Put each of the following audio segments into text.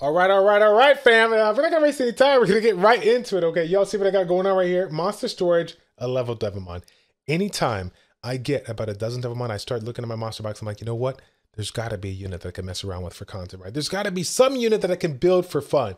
All right, fam. We're not gonna waste any time. We're gonna get right into it. Okay, y'all see what I got going on right here? Monster storage, a level Devilmon. Anytime I get about a dozen Devilmon, I start looking at my monster box. I'm like, you know what? There's got to be a unit that I can mess around with for content, right? There's got to be some unit that I can build for fun.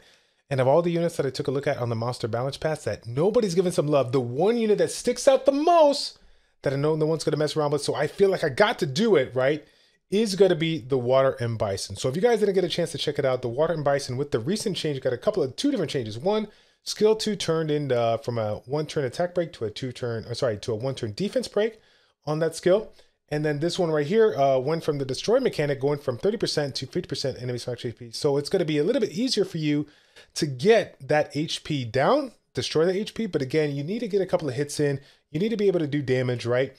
And of all the units that I took a look at on the monster balance pass that nobody's giving some love, the one unit that sticks out the most that I know no one's gonna mess around with, so I feel like I got to do it, right, is going to be the Water and Bison. So if you guys didn't get a chance to check it out, the Water and Bison with the recent change got two different changes. One, skill 2 turned in from a 1-turn attack break to a 1-turn defense break on that skill. And then this one right here went from the destroy mechanic going from 30% to 50% enemy max HP. So it's going to be a little bit easier for you to get that HP down, destroy the HP. But again, you need to get a couple of hits in. You need to be able to do damage, right?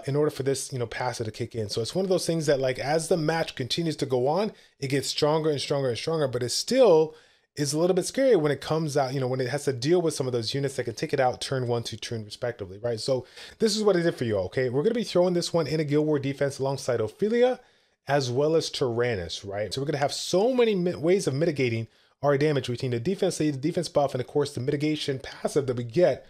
In order for this, passive to kick in. So it's one of those things that, like, as the match continues to go on, it gets stronger and stronger and stronger, but it still is a little bit scary when it comes out, when it has to deal with some of those units that can take it out turn 1 to turn respectively, right? So this is what I did for you all, okay? We're going to be throwing this one in a Guild War defense alongside Ophelia as well as Tyrannus, right? So we're going to have so many ways of mitigating our damage between the defense lead, the defense buff, and of course the mitigation passive that we get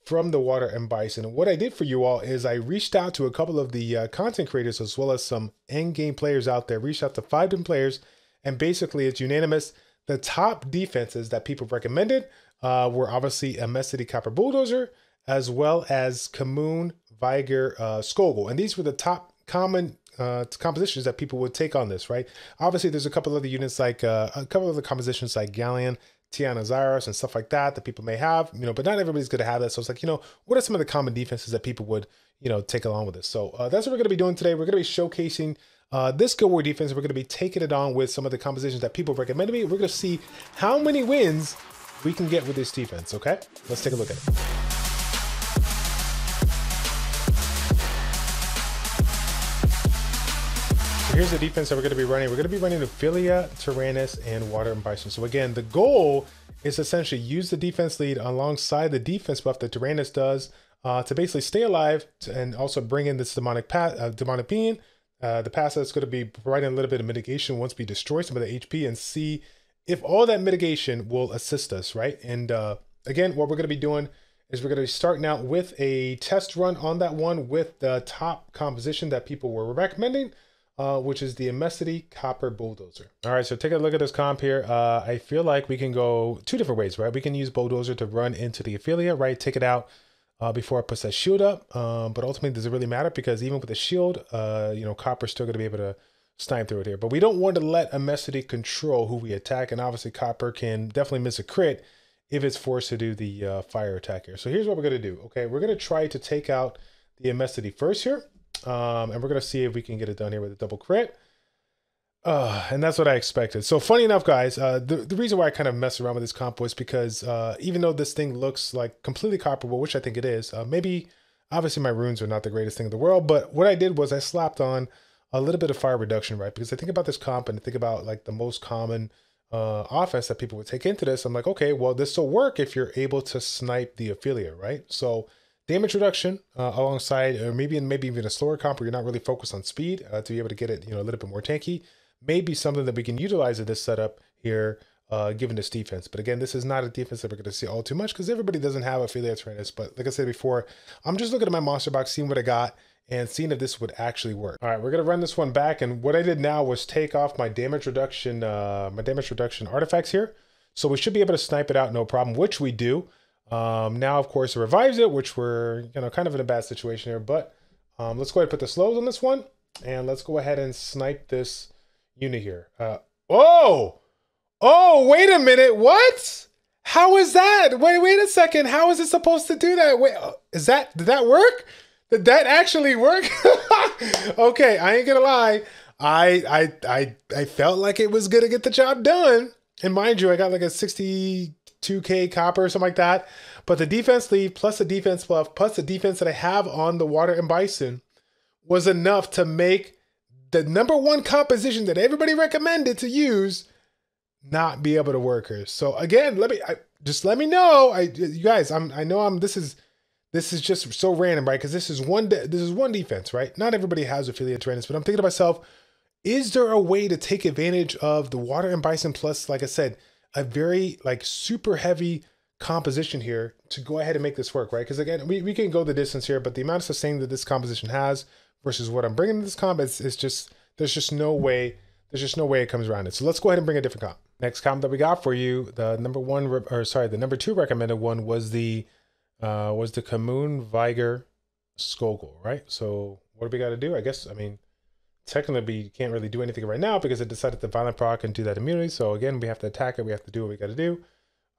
from the Water and Bison. And what I did for you all is I reached out to a couple of the content creators as well as some end game players out there, reached out to 5 different players, and basically it's unanimous. The top defenses that people recommended were obviously a Messity Copper Bulldozer, as well as Kamoon, Viger, Skogel. And these were the top common compositions that people would take on this, right? Obviously, there's a couple other units like a couple of the compositions like Galleon, Tiana Zyros, and stuff like that that people may have, but not everybody's going to have that. So it's like, what are some of the common defenses that people would, take along with this? So that's what we're going to be doing today. We're going to be showcasing this Guild War defense. We're going to be taking it on with some of the compositions that people recommended me. We're going to see how many wins we can get with this defense. Okay, let's take a look at it. Here's the defense that we're going to be running. We're going to be running Ophelia, Tyrannus, and Water and Bison. So again, the goal is essentially use the defense lead alongside the defense buff that Tyrannus does to basically stay alive and also bring in this demonic being. The passive is going to be providing a little bit of mitigation once we destroy some of the HP and see if all that mitigation will assist us, right? And again, what we're going to be doing is we're going to be starting out with a test run on that one with the top composition that people were recommending, which is the Messity Copper Bulldozer. All right, so take a look at this comp here. I feel like we can go 2 different ways, right? We can use Bulldozer to run into the Ophelia, right? Take it out before it puts that shield up. But ultimately, does it really matter? Because even with the shield, Copper's still going to be able to snipe through it here. But we don't want to let a Messity control who we attack. And obviously, Copper can definitely miss a crit if it's forced to do the fire attack here. So here's what we're going to do. Okay, we're going to try to take out the Messity first here. And we're going to see if we can get it done here with a double crit. And that's what I expected. So funny enough, guys, the reason why I kind of messed around with this comp was because even though this thing looks like completely copperable, which I think it is, maybe obviously my runes are not the greatest thing in the world, but what I did was I slapped on a little bit of fire reduction, right? Because I think about this comp and I think about like the most common offense that people would take into this. I'm like, okay, well, this will work if you're able to snipe the Ophelia, right? So damage reduction alongside, or maybe even a slower comp where you're not really focused on speed to be able to get it, a little bit more tanky, may be something that we can utilize in this setup here, given this defense. But again, this is not a defense that we're going to see all too much because everybody doesn't have Ophelia Tyrannus. But like I said before, I'm just looking at my monster box, seeing what I got, and seeing if this would actually work. All right, we're going to run this one back, and what I did now was take off my damage reduction artifacts here. So we should be able to snipe it out, no problem, which we do. Now, of course, it revives it, which we're, kind of in a bad situation here, but let's go ahead and put the slows on this one, and let's go ahead and snipe this unit here. Oh, wait a minute. What? How is that? Wait a second. How is it supposed to do that? Wait, did that work? Did that actually work? Okay, I ain't gonna lie. I felt like it was gonna get the job done. And mind you, I got like a 62k copper or something like that. But the defense lead plus the defense buff plus the defense that I have on the Water and Bison was enough to make the #1 composition that everybody recommended to use not be able to work here. So again, just let me know. You guys, I know this is just so random, right? Because this is one defense, right? Not everybody has Ophelia Tyrannus, but I'm thinking to myself, Is there a way to take advantage of the water and bison plus, like I said, a very like super heavy composition here to go ahead and make this work, right? Because again, we can go the distance here, but the amount of sustain that this composition has versus what I'm bringing to this comp is just, there's just no way it comes around it. So let's go ahead and bring a different comp. Next comp that we got for you, the number 2 recommended one was the Kamoon Viger Skogel, right? So what do we got to do? I guess, I mean, technically we can't really do anything right now because it decided to violent proc and do that immunity. So again, we have to attack it. We have to do what we got to do,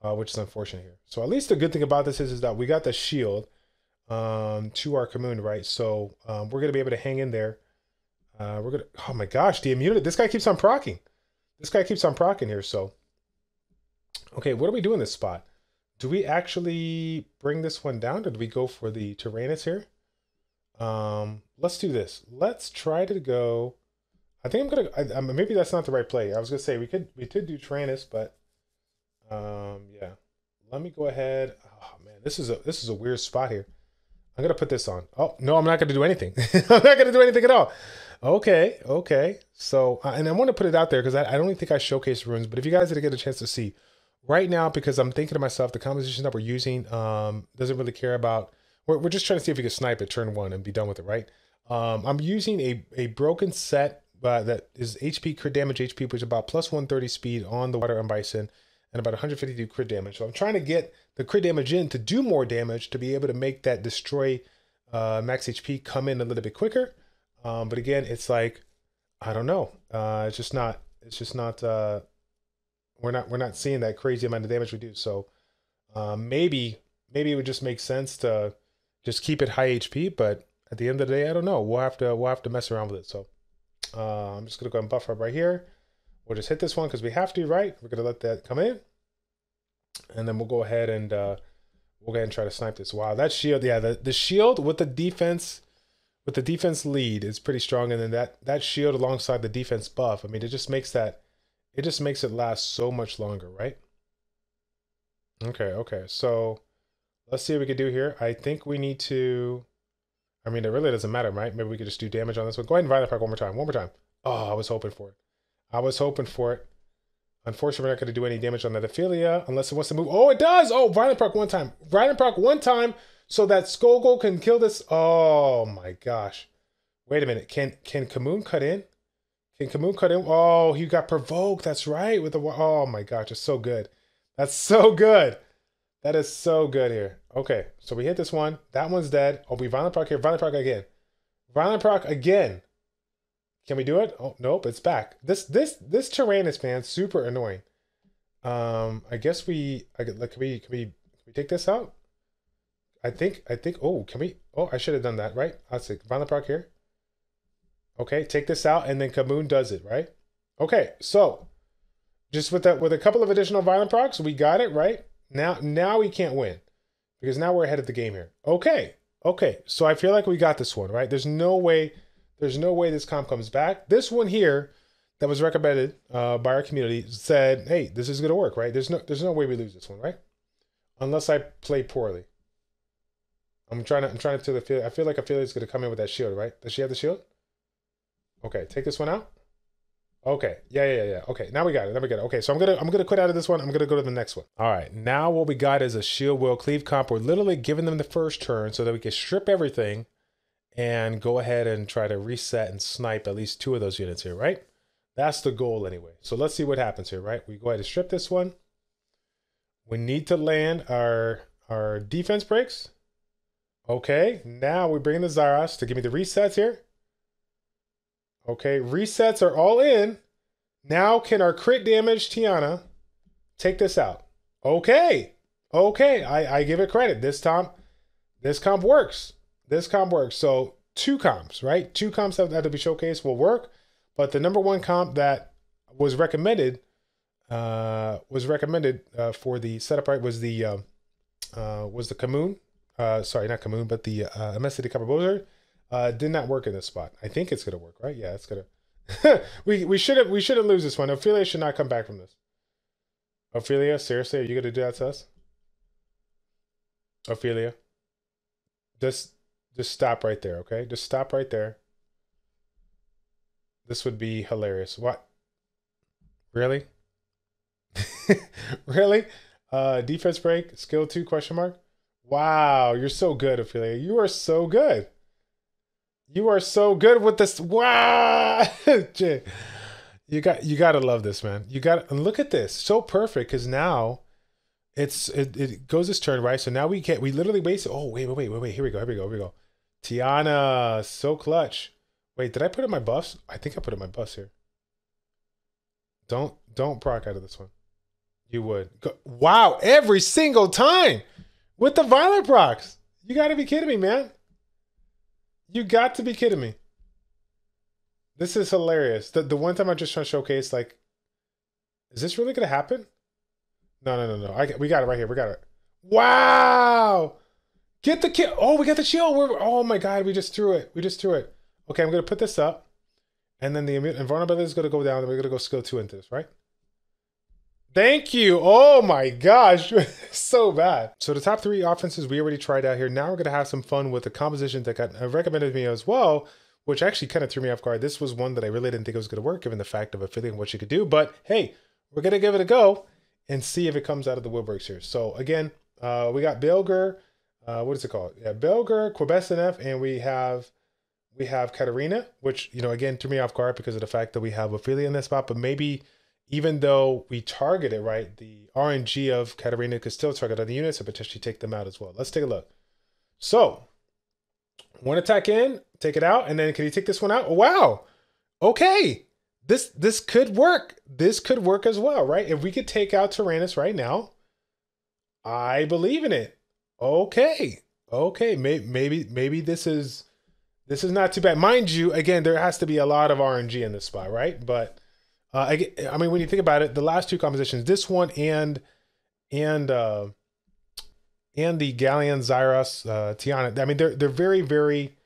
which is unfortunate here. So at least the good thing about this is that we got the shield to our Kamoon, right? So we're going to be able to hang in there. Oh my gosh, the immunity. This guy keeps on procking. This guy keeps on procking here. So, okay, what do we do in this spot? Do we actually bring this one down or do we go for the Tyrannus here? Let's do this. Let's try to go. I think maybe that's not the right play. I was gonna say we could do Tyrannus, but yeah. Let me go ahead. Oh man, this is a weird spot here. I'm gonna put this on. Oh no, I'm not gonna do anything. I'm not gonna do anything at all. Okay. So and I want to put it out there because I don't think I showcased runes, but if you guys didn't get a chance to see right now, because I'm thinking to myself, the composition that we're using doesn't really care about. We're just trying to see if we can snipe it turn 1 and be done with it, right? I'm using a broken set that is HP crit damage HP, which is about plus 130 speed on the water and bison, and about 152 crit damage. So I'm trying to get the crit damage in to do more damage to be able to make that destroy max HP come in a little bit quicker. But again, it's like, I don't know. It's just not. We're not seeing that crazy amount of damage we do. So maybe it would just make sense to just keep it high HP. But at the end of the day, I don't know. We'll have to mess around with it. So I'm just gonna go and buffer up right here. We'll just hit this one because we have to, right? We're gonna let that come in, and then we'll go ahead and try to snipe this. Wow, that shield, yeah, the shield with the defense. With the defense lead is pretty strong, and then that shield alongside the defense buff, I mean, it just makes it last so much longer, right? Okay. So let's see what we can do here. I think we need to. I mean, it really doesn't matter, right? Maybe we could just do damage on this one. Go ahead and violent proc one more time. Oh, I was hoping for it. Unfortunately, we're not going to do any damage on that Ophelia unless it wants to move. Oh, it does. Oh, violent proc one time. So that Skogel can kill this. Oh my gosh. Wait a minute. Can Kamoon cut in? Oh, he got provoked. That's right. With the oh my gosh, it's so good. That's so good. That is so good here. Okay, so we hit this one. That one's dead. Oh, we violent proc here. Violent proc again. Violent proc again. Can we do it? Oh nope, it's back. This Tyrannus, man, super annoying. I guess can we take this out? I think, oh, can we? Oh, I should have done that, right? Let's see, violent proc here. Okay, take this out, and then Kamoon does it, right? Okay, so just with a couple of additional violent procs, we got it, right? Now we can't win because now we're ahead of the game here. Okay, so I feel like we got this one, right? There's no way this comp comes back. This one here that was recommended by our community said, hey, this is gonna work, right? There's no way we lose this one, right? Unless I play poorly. I'm trying to feel. I feel like Ophelia's gonna come in with that shield, right? Does she have the shield? Okay, take this one out. Okay, yeah. Okay, now we got it. Okay, so I'm gonna quit out of this one. I'm gonna go to the next one. All right, now what we got is a shield will cleave comp. We're literally giving them the first turn so that we can strip everything and go ahead and try to reset and snipe at least 2 of those units here, right? That's the goal anyway. So let's see what happens here, right? We go ahead and strip this one. We need to land our defense breaks. Okay, now we bring in the Zaros to give me the resets here. Okay, resets are all in. Now can our crit damage Tiana take this out? Okay, I give it credit. This comp works. So 2 comps, right? 2 comps that have to be showcased will work. But the number 1 comp that was recommended for the setup, right, was the Kamoon. Sorry, not Kamoon, but the Immensity Copper Blizzard did not work in this spot. I think it's gonna work, right? Yeah, it's gonna. we shouldn't lose this one. Ophelia should not come back from this. Ophelia, seriously, are you gonna do that to us? Ophelia, just stop right there, okay? Just stop right there. This would be hilarious. What? Really? Really? Defense break, skill 2 question mark. Wow, you're so good, Ophelia. You are so good. You are so good with this. Wow. You gotta love this, man. You got, and look at this. So perfect, because now it goes this turn, right? So now we literally wasted. Oh, wait. Here we go. Tiana, so clutch. Wait, did I put in my buffs? I think I put in my buffs here. Don't proc out of this one. You would. Wow, every single time with the violent procs. You got to be kidding me, man. You got to be kidding me. This is hilarious. The one time I'm just trying to showcase, like, is this really going to happen? No. We got it right here. We got it. Wow. Get the kill. Oh, we got the shield. Oh my God. We just threw it. Okay, I'm going to put this up. And then the invulnerability is going to go down. And we're going to go skill 2 into this, right? Thank you. Oh my gosh. So bad. So the top 3 offenses we already tried out here. Now we're going to have some fun with the composition that got recommended to me as well, which actually kind of threw me off guard. This was one that I really didn't think it was going to work given the fact of affiliating what you could do. But hey, we're going to give it a go and see if it comes out of the woodworks here. So again, we got Belger. What is it called? Yeah, Belger, Quebesenev, and we have Katarina, which, you know, again, threw me off guard because of the fact that we have Ophelia in that spot. But maybe even though we target it, right, the RNG of Katarina could still target other units and potentially take them out as well. Let's take a look. So, one attack in, take it out, and then can you take this one out? Oh, wow. Okay. This could work. This could work as well, right? If we could take out Tyrannus right now, I believe in it. Okay. Maybe this is not too bad. Mind you, again, there has to be a lot of RNG in this spot, right? But I mean, when you think about it, the last 2 compositions, this one and the Galleon, Zyros, Tiana, I mean, they're very, very,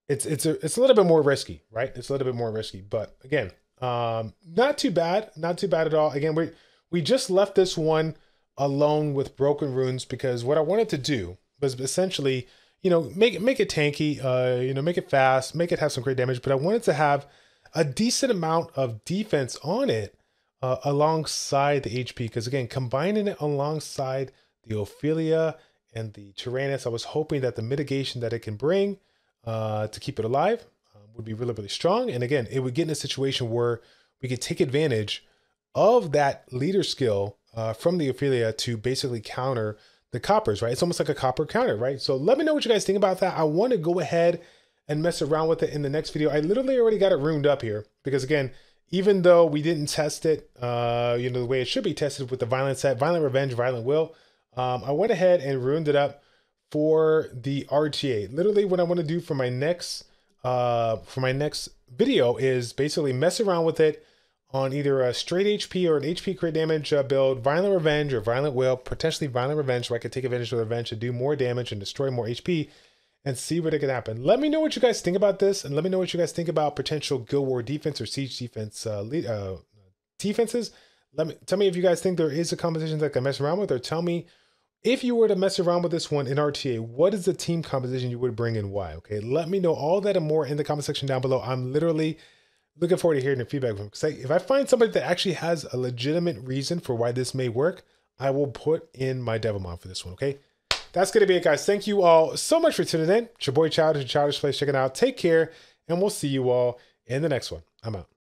it's a little bit more risky, right? It's a little bit more risky, but again, not too bad at all. Again, we just left this one alone with broken runes because what I wanted to do was essentially, you know, make it tanky, you know, make it fast, make it have some great damage, but I wanted to have a decent amount of defense on it alongside the HP. Because again, combining it alongside the Ophelia and the Tyrannus, I was hoping that the mitigation that it can bring to keep it alive would be really, really strong. And again, it would get in a situation where we could take advantage of that leader skill from the Ophelia to basically counter the coppers, right? It's almost like a copper counter, right? So let me know what you guys think about that. I want to go ahead and mess around with it in the next video. I literally already got it runed up here because again, even though we didn't test it, you know, the way it should be tested with the violent set, violent revenge, violent will, I went ahead and ruined it up for the RTA. Literally what I want to do for my next video is basically mess around with it on either a straight HP or an HP crit damage build, violent revenge or violent will, potentially violent revenge, so I could take advantage of the revenge to do more damage and destroy more HP and see what it can happen. Let me know what you guys think about this, and let me know what you guys think about potential Guild War defense or siege defense defenses. Tell me if you guys think there is a composition that I can mess around with, or tell me if you were to mess around with this one in RTA, what is the team composition you would bring and why? Okay, let me know all that and more in the comment section down below. I'm literally looking forward to hearing your feedback from, because if I find somebody that actually has a legitimate reason for why this may work, I will put in my Devilmon for this one, okay? That's going to be it, guys. Thank you all so much for tuning in. It's your boy Childish and ChildishPlays checking out. Take care, and we'll see you all in the next one. I'm out.